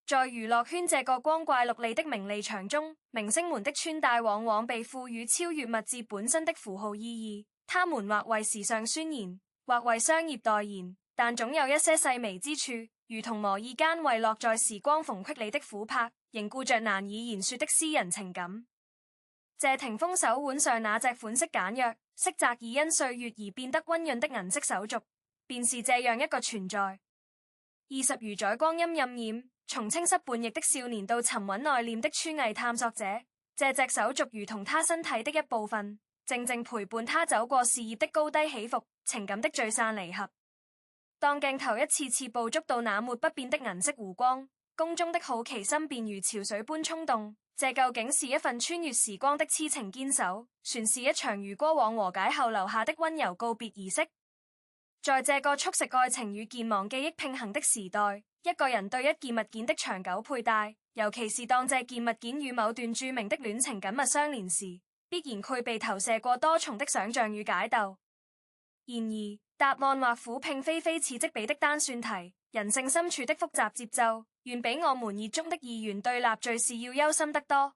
在娛樂圈這個光怪陸離的名利場中，明星們的穿戴往往被賦予超越物質本身的符號意義。他們或為時尚宣言，或為商業代言，但總有一些細微之處，如同無意間遺落在時光縫隙裡的琥珀，凝固着難以言說的私人情感。謝霆鋒手腕上那隻款式簡約、色澤已因歲月而變得溫潤的銀色手鐲，便是這樣一個存在。20餘載光陰荏苒，從青澀叛逆的少年到沉穩內斂的粗藝探索者，這隻手鐲如同他身體的一部分，靜靜陪伴他走過事業的高低起伏，情感的聚散離合。當鏡頭一次次捕捉到那抹不變的銀色弧光，宮中的好奇心便如潮水般衝動。這究竟是一份穿越時光的痴情堅守，算是一場如過往和解後留下的溫柔告別儀式？在這個速食愛情與健忘記憶並行的時代，一個人對一件物件的長久佩戴，尤其是當這件物件與某段著名的戀情緊密相連時，必然具備投射過多重的想象與解構。然而，答案或苦並非此即彼的單算題，人性深處的複雜節奏，遠比我們熱衷的二元對立敘事要憂心得多。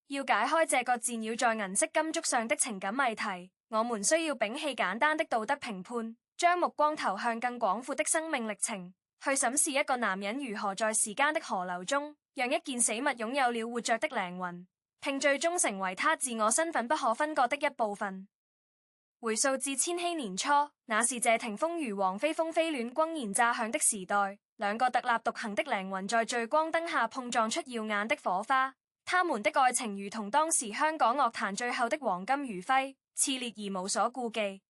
要解開這個纏繞在銀色金燭上的情感謎題，我們需要摒棄簡單的道德評判，將目光投向更廣闊的生命歷程，去審視一個男人如何在時間的河流中，讓一件死物擁有了活着的靈魂，並最終成為他自我身份不可分割的一部分。回溯至千禧年初，那是謝霆鋒與王菲風飛戀轟然炸響的時代，兩個特立獨行的靈魂在聚光燈下碰撞出耀眼的火花。他們的愛情如同當時香港樂壇最後的黃金餘暉，熾烈而無所顧忌。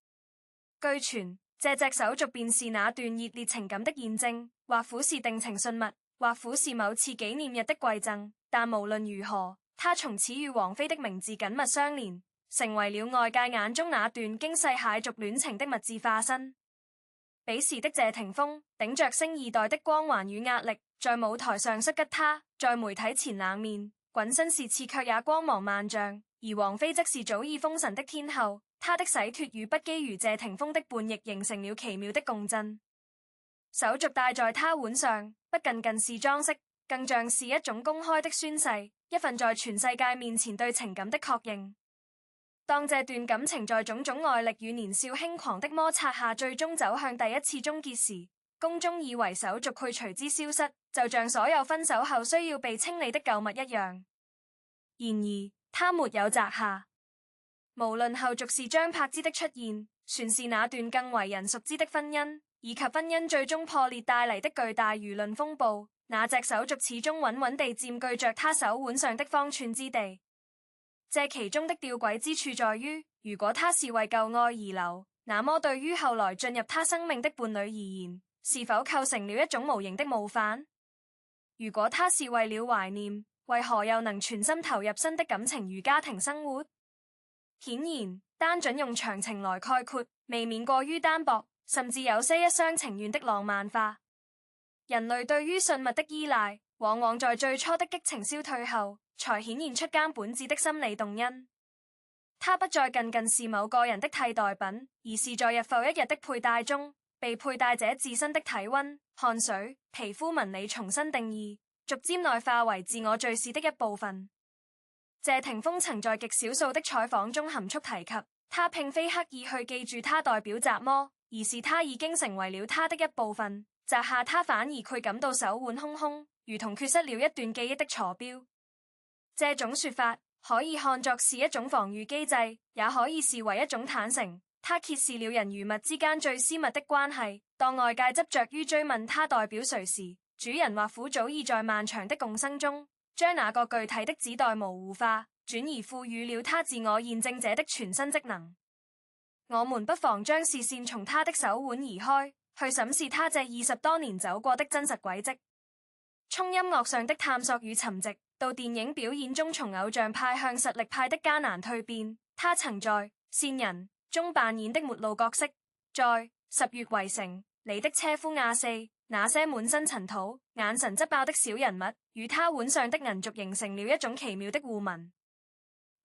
據傳，這隻手鐲便是那段熱烈情感的驗證，或苦是定情信物，或苦是某次紀念日的饋贈。但無論如何，他從此與王菲的名字緊密相連，成為了外界眼中那段驚世駭俗戀情的物質化身。彼時的謝霆鋒頂着星二代的光環與壓力，在舞台上摔吉他，在媒體前冷面，滾身是刺卻也光芒萬丈。而王菲則是早已封神的天后，她的洗脫與不羈與謝霆鋒的叛逆形成了奇妙的共振。手鐲戴在她腕上，不僅是裝飾，更像是一種公開的宣誓，一份在全世界面前對情感的確認。當這段感情在種種愛力與年少輕狂的摩擦下最終走向第一次終結時，宮中以為手鐲會隨之消失，就像所有分手後需要被清理的舊物一樣。然而他沒有摘下。無論後續是張柏芝的出現，算是那段更為人熟知的婚姻，以及婚姻最終破裂帶嚟的巨大輿論風暴，那隻手鐲始終穩穩地佔據着他手腕上的方寸之地。這其中的弔詭之處在於，如果他是為舊愛而留，那麼對於後來進入他生命的伴侶而言，是否構成了一種無形的冒犯？如果他是為了懷念，為何又能全心投入新的感情與家庭生活？顯然，單準用長情來概括，未免過於單薄，甚至有些一廂情願的浪漫化。人類對於信物的依賴，往往在最初的激情消退後，才顯現出根本質的心理動因。它不再僅是某個人的替代品，而是在日復一日的佩戴中，被佩戴者自身的體溫、汗水、皮膚紋理重新定義，逐漸內化為自我敘事的一部分。謝霆鋒曾在極少數的採訪中含蓄提及，他並非刻意去記住他代表什麼，而是他已經成為了他的一部分。摘下他反而會感到手腕空空，如同缺失了一段記憶的坐標。這種說法可以看作是一種防禦機制，也可以視為一種坦誠。他揭示了人與物之間最私密的關係。當外界執着於追問他代表誰時，主人或苦早已在漫長的共生中，將那個具體的指代模糊化，轉而賦予了他自我驗證者的全新職能。我們不妨將視線從他的手腕移開，去審視他這20多年走過的真實軌跡。從音樂上的探索與沉寂，到電影表演中從偶像派向實力派的艱難蛻變，他曾在《線人》中扮演的末路角色，在《十月圍城》裡的車夫亞四，那些滿身塵土、眼神則爆的小人物，與他腕上的銀軸形成了一種奇妙的互文。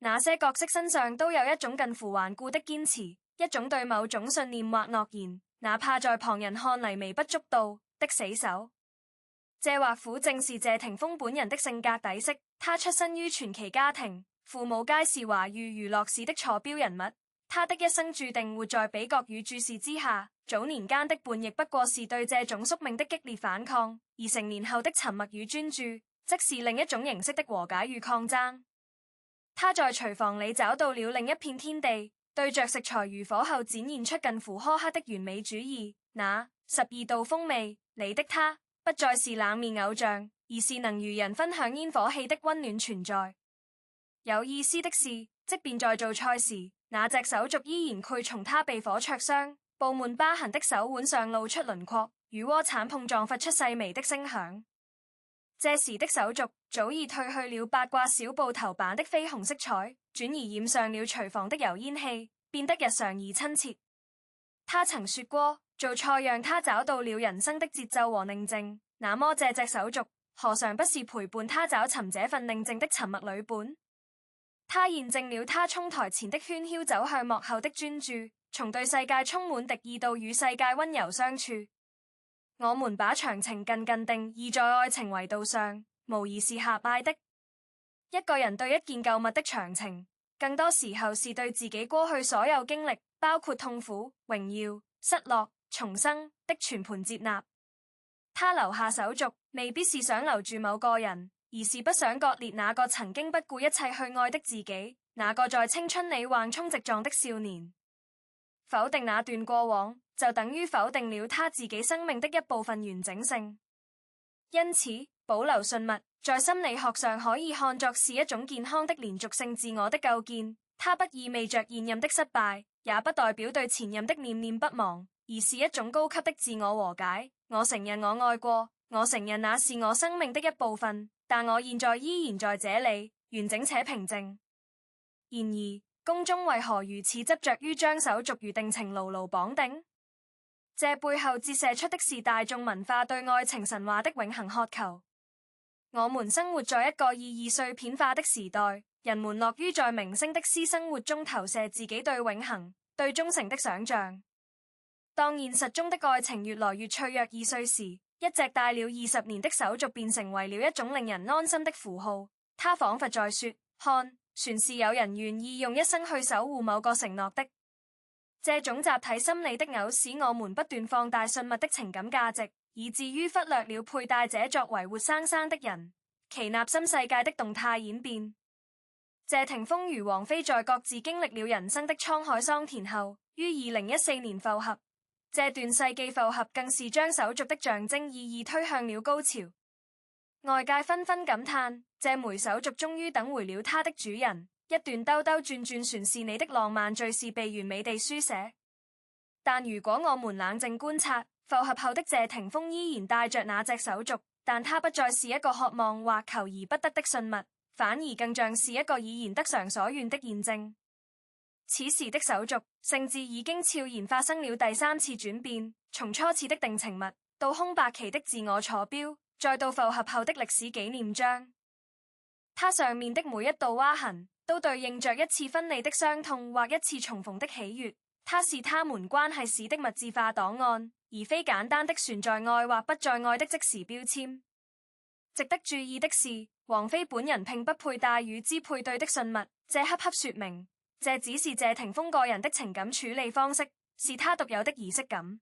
那些角色身上都有一種近乎頑固的堅持，一種對某種信念或諾言，哪怕在旁人看嚟微不足道的死守。這或許正是謝霆鋒本人的性格底色。他出身於傳奇家庭，父母皆是華語娛樂史的坐標人物。他的一生注定活在比較與注視之下。早年間的叛逆不過是對這種宿命的激烈反抗，而成年後的沉默與專注，則是另一種形式的和解與抗爭。他在廚房裡找到了另一片天地，對着食材如火後展現出近乎苛刻的完美主義。那12道風味裡的他，不再是冷面偶像，而是能與人分享煙火氣的溫暖存在。有意思的是，即便在做菜時，那隻手續依然會從他被火灼傷、布滿疤痕的手腕上露出輪廓，與鍋鏟碰撞發出細微的聲響。這時的手續早已褪去了八卦小報頭版的緋紅色彩，轉而染上了廚房的油煙氣，變得日常而親切。他曾說過，做菜讓他找到了人生的節奏和寧靜。那麼這隻手續何嘗不是陪伴他找尋這份寧靜的沉默旅伴？他驗證了他衝台前的喧囂走向幕後的專注，從對世界充滿敵意到與世界溫柔相處。我們把長情近定義在愛情維度上，無疑是狹隘的。一個人對一件舊物的長情，更多時候是對自己過去所有經歷，包括痛苦、榮耀、失落、重生的全盤接納。他留下手續，未必是想留住某個人，而是不想割裂那個曾經不顧一切去愛的自己，那個在青春裡橫衝直撞的少年。否定那段過往，就等於否定了他自己生命的一部分完整性。因此，保留信物在心理學上可以看作是一種健康的連續性自我的構建。它不意味着現任的失敗，也不代表對前任的念念不忘，而是一種高級的自我和解。我承認我愛過，我承認那是我生命的一部分，但我現在依然在這裏，完整且平靜。然而，宮中為何如此執着於將手續與定情牢牢綁定？這背後折射出的是大眾文化對愛情神話的永恆渴求。我們生活在一個意義碎片化的時代，人們樂於在明星的私生活中投射自己對永恆、對忠誠的想象。當現實中的愛情越來越脆弱易碎時，一隻戴了20年的手續便成為了一種令人安心的符號。它仿佛在說：看，船是有人願意用一生去守護某個承諾的。這種集體心理的偶使我們不斷放大信物的情感價值，以至於忽略了佩戴者作為活生生的人，其內心世界的動態演變。謝霆鋒與王菲在各自經歷了人生的滄海桑田後，於2014年復合。這段世紀復合更是將手續的象徵意義推向了高潮。外界紛紛感嘆，這枚手續終於等回了它的主人。一段兜兜轉轉船是你的浪漫敘事被完美地書寫。但如果我們冷靜觀察，復合後的謝霆鋒依然帶着那隻手續，但它不再是一個渴望或求而不得的信物，反而更像是一個已然得償所願的驗證。此時的手續甚至已經悄然發生了第3次轉變，從初次的定情物到空白期的自我坐標，再到復合後的歷史紀念章。它上面的每一道劃痕都對應着一次分離的傷痛或一次重逢的喜悅。它是他們關係史的物質化檔案，而非簡單的存在愛或不在愛的即時標籤。值得注意的是，王菲本人並不佩戴與之配對的信物，這恰恰說明這只是謝霆鋒個人的情感處理方式，是他獨有的儀式感。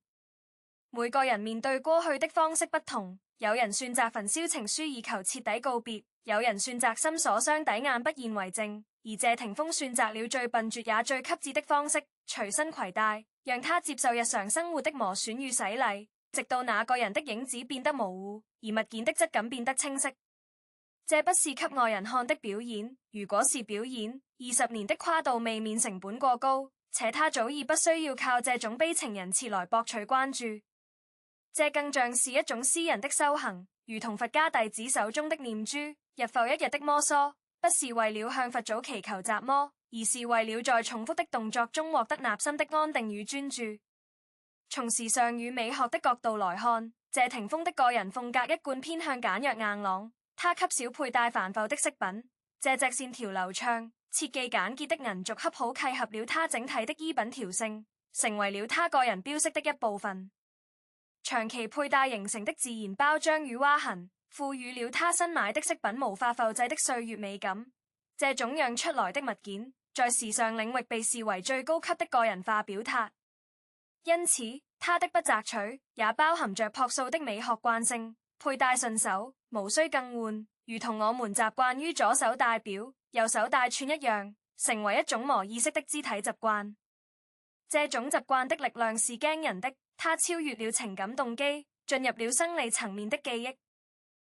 每個人面對過去的方式不同，有人選擇焚燒情書以求徹底告別，有人選擇心鎖雙底眼不言為證，而謝霆鋒選擇了最笨拙也最極致的方式，隨身攜帶，讓他接受日常生活的磨損與洗禮，直到那個人的影子變得模糊，而物件的質感變得清晰。這不是給外人看的表演，如果是表演，20年的跨度未免成本過高，且他早已不需要靠這種悲情人設來博取關注。這更像是一種私人的修行，如同佛家弟子手中的念珠，日復一日的摩挲，不是為了向佛祖祈求雜魔，而是為了在重複的動作中獲得內心的安定與專注。從時尚與美學的角度來看，謝霆鋒的個人風格一貫偏向簡約硬朗，他極少佩戴繁複的飾品，這隻線條流暢、設計簡潔的銀軸恰好契合了他整體的衣品調性，成為了他個人標識的一部分。長期佩戴形成的自然包裝與劃痕，賦予了他新買的飾品無法複製的歲月美感。這種釀出來的物件，在時尚領域被視為最高級的個人化表達，因此它的不摘取也包含着樸素的美學慣性，佩戴順手，無需更換，如同我們習慣於左手戴錶、右手戴串一樣，成為一種無意識的肢體習慣。這種習慣的力量是驚人的，它超越了情感動機，進入了生理層面的記憶。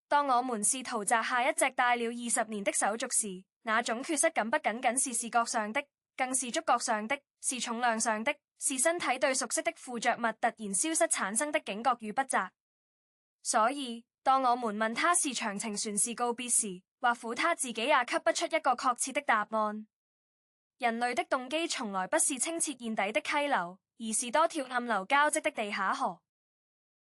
當我們試圖摘下一隻戴了20年的手鐲時，那種缺失感不僅僅是視覺上的，更是觸覺上的，是重量上的，是身體對熟悉的附着物突然消失產生的警覺與不擇。所以，當我們問他是長程船是告別時，或苦他自己也給不出一個確切的答案。人類的動機從來不是清澈見底的溪流，而是多條暗流交織的地下河。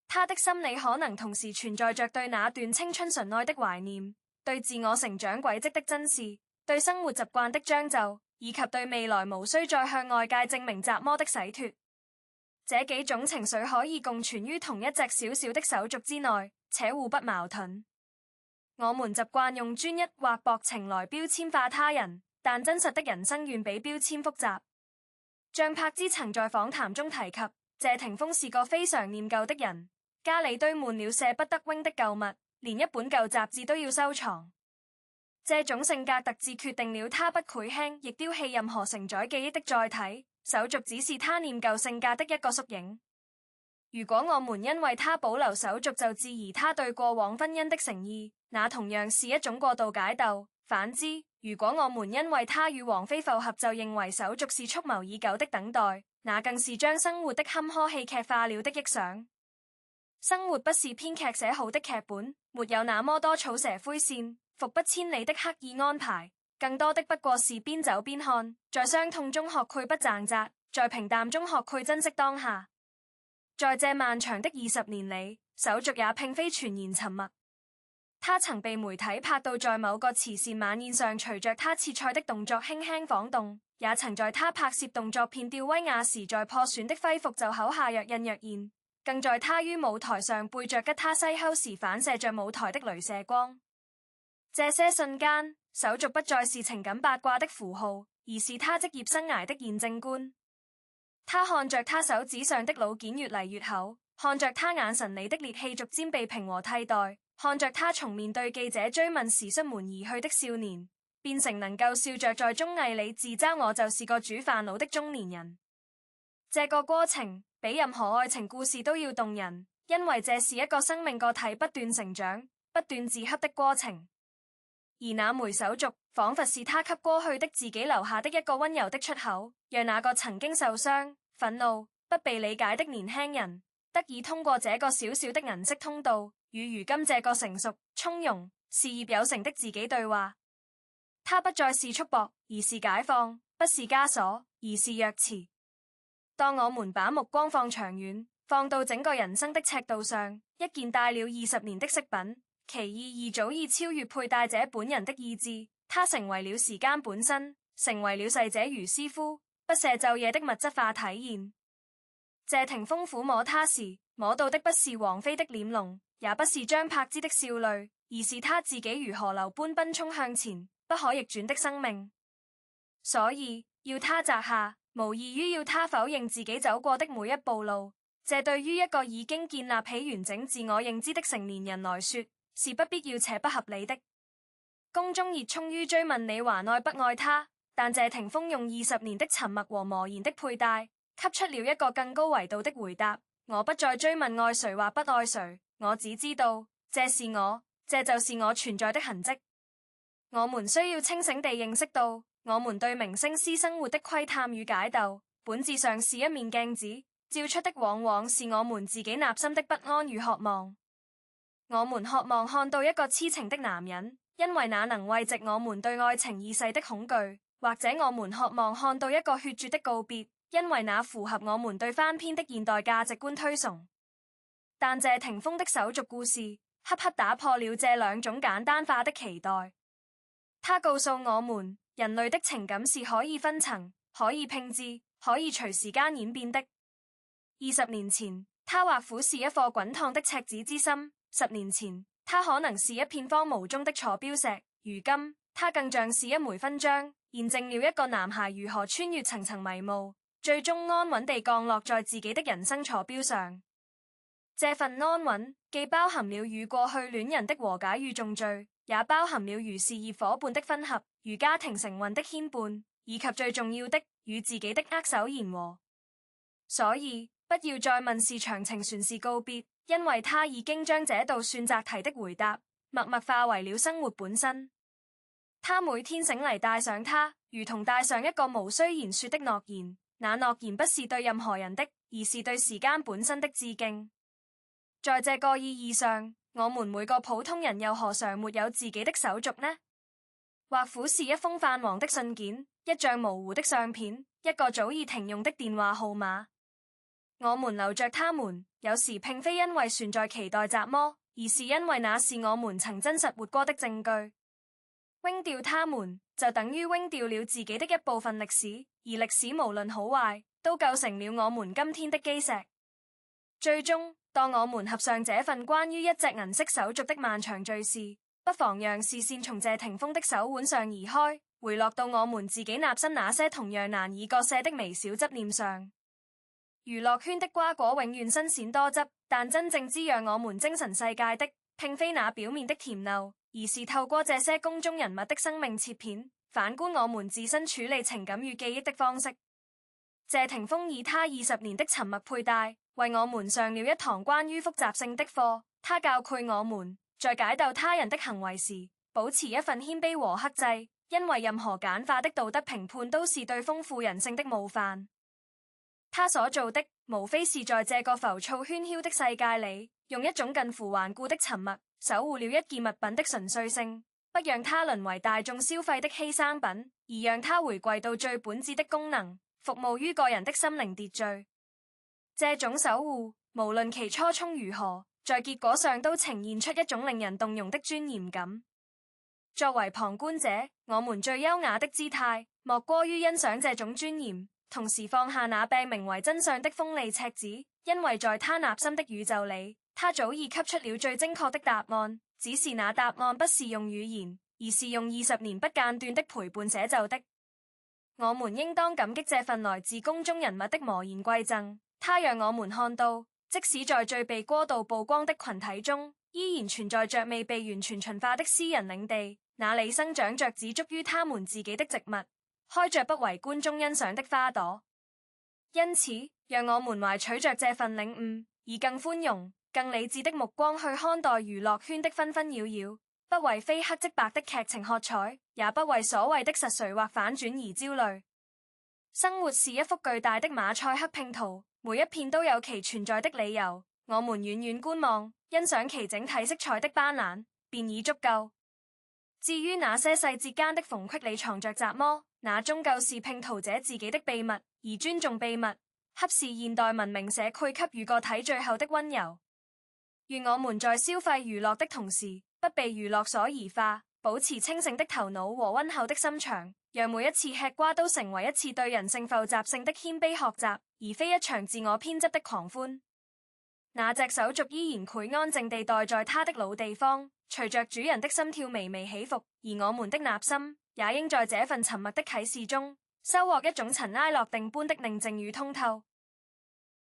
他的心理可能同時存在着對那段青春純愛的懷念，對自我成長軌跡的珍視，對生活習慣的將就，以及對未來無需再向外界證明雜麼的洗脫。這幾種情緒可以共存於同一隻小小的手鐲之內，且互不矛盾。我們習慣用專一或薄情來標籤化他人，但真實的人生遠比標籤複雜。像柏茲曾在訪談中提及，謝霆鋒是個非常念舊的人，家裡堆滿了捨不得扔的舊物，連一本舊雜誌都要收藏。這種性格特質決定了他不會輕易丟棄任何承載記憶的載體，手鐲只是他念舊性格的一個縮影。如果我們因為他保留手鐲就質疑他對過往婚姻的誠意，那同樣是一種過度解讀。反之，如果我們因為他與王菲復合就認為手鐲是蓄謀已久的等待，那更是將生活的坎坷戲劇化了的臆想。生活不是編劇寫好的劇本，沒有那麼多草蛇灰線、伏筆千里的刻意安排，更多的不過是邊走邊看，在傷痛中學會不掙扎，在平淡中學會珍惜當下。在這漫長的20年裡，手鐲也並非全然沉默。他曾被媒體拍到在某個慈善晚宴上隨着他切菜的動作輕輕晃動，也曾在他拍攝動作片吊威亞時在破損的徽服袖口下若隱若現，更在他於舞台上背着吉他西敲時反射着舞台的鐳射光。這些瞬間，手鐲不再是情感八卦的符號，而是他職業生涯的驗證官。他看着他手指上的老繭越嚟越厚，看着他眼神裡的烈氣逐漸被平和替代，看着他從面對記者追問時摔門而去的少年，變成能夠笑着在綜藝裡自嘲我就是個煮飯佬的中年人。這個過程比任何愛情故事都要動人，因為這是一個生命個體不斷成長、不斷自洽的過程。而那枚手鐲仿佛是他給過去的自己留下的一個溫柔的出口，讓那個曾經受傷、憤怒、不被理解的年輕人得以通過這個小小的銀色通道，與如今這個成熟、從容、事業有成的自己對話。它不再是束縛，而是解放；不是枷鎖，而是鑰匙。當我們把目光放長遠，放到整個人生的尺度上，一件戴了20年的飾品，其意義早已超越佩戴者本人的意志，它成為了時間本身，成為了逝者如斯夫不赦晝夜的物質化體現。謝霆鋒撫摸他時，摸到的不是王菲的臉容，也不是張柏芝的笑淚，而是他自己如河流般奔衝向前，不可逆轉的生命。所以要他摘下，無異於要他否認自己走過的每一步路。這對於一個已經建立起完整自我認知的成年人來說，是不必要且不合理的。公眾熱衷於追問你還愛不愛他，但謝霆鋒用20年的沉默和茫然的佩戴，給出了一個更高維度的回答。我不再追問愛誰或不愛誰，我只知道這是我，這就是我存在的痕跡。我們需要清醒地認識到，我們對明星私生活的窺探與解構，本質上是一面鏡子，照出的往往是我們自己內心的不安與渴望。我們渴望看到一個癡情的男人，因為那能慰藉我們對愛情已逝的恐懼；或者我們渴望看到一個決絕的告別，因為那符合我們對翻篇的現代價值觀推崇。但謝霆鋒的手鐲故事，恰恰打破了這兩種簡單化的期待。他告訴我們，人類的情感是可以分層、可以拼置、可以隨時間演變的。20年前，他或苦是一顆滾燙的赤子之心。10年前，他可能是一片荒蕪中的坐標石，如今他更像是一枚勳章，驗證了一個男孩如何穿越層層迷霧，最終安穩地降落在自己的人生坐標上。這份安穩既包含了與過去戀人的和解與重聚，也包含了如事業夥伴的分合、如家庭成員的牽絆，以及最重要的與自己的握手言和。所以不要再問是長程船是告別，因為他已經將這道算擇題的回答默默化為了生活本身。他每天醒嚟帶上它，如同帶上一個無需言說的諾言。那諾言不是對任何人的，而是對時間本身的致敬。在這個意義上，我們每個普通人又何嘗沒有自己的手續呢？或苦是一封泛黃的信件，一張模糊的相片，一個早已停用的電話號碼。我們留着他們，有時並非因為存在期待雜麼，而是因為那是我們曾真實活過的證據。扔掉他們，就等於扔掉了自己的一部分歷史，而歷史無論好壞，都構成了我們今天的基石。最終，當我們合上這份關於一隻銀色手續的漫長敘事，不妨讓視線從謝霆鋒的手腕上移開，回落到我們自己納新那些同樣難以割捨的微小執念上。娛樂圈的瓜果永遠新鮮多汁，但真正滋養我們精神世界的，並非那表面的甜糯，而是透過這些公眾人物的生命切片，反觀我們自身處理情感與記憶的方式。謝霆鋒以他20年的沉默佩戴，為我們上了一堂關於複雜性的課。他教誨我們，在解鬥他人的行為時，保持一份謙卑和克制，因為任何簡化的道德評判都是對豐富人性的冒犯。他所做的，無非是在這個浮躁喧囂的世界裡，用一種近乎頑固的沉默，守護了一件物品的純粹性，不讓它淪為大眾消費的犧牲品，而讓它回歸到最本質的功能，服務於個人的心靈秩序。這種守護，無論其初衷如何，在結果上都呈現出一種令人動容的尊嚴感。作為旁觀者，我們最優雅的姿態，莫過於欣賞這種尊嚴，同時放下那被名為真相的鋒利尺子，因為在他內心的宇宙裡，他早已給出了最精確的答案，只是那答案不是用語言，而是用20年不間斷的陪伴寫就的。我們應當感激這份來自公眾人物的磨言饋贈，它讓我們看到，即使在最被過度曝光的群體中，依然存在着未被完全馴化的私人領地，那裡生長着只屬於他們自己的植物，開着不為觀眾欣賞的花朵。因此，讓我們懷取着這份領悟，以更寬容、更理智的目光去看待娛樂圈的紛紛擾擾，不為非黑即白的劇情喝彩，也不為所謂的實錘或反轉而焦慮。生活是一幅巨大的馬賽克拼圖，每一片都有其存在的理由。我們遠遠觀望，欣賞其整體色彩的斑斕，便已足夠。至於那些細節間的縫隙裡藏着雜麼，那終究是拼圖者自己的秘密。而尊重秘密，恰是現代文明社會給予個體最後的溫柔。願我們在消費娛樂的同時，不被娛樂所異化，保持清醒的頭腦和溫厚的心腸，讓每一次吃瓜都成為一次對人性複雜性的謙卑學習，而非一場自我偏執的狂歡。那隻手續依然會安靜地待在它的老地方，隨着主人的心跳微微起伏，而我們的納心也應在這份沉默的啟示中，收穫一種塵埃落定般的寧靜與通透。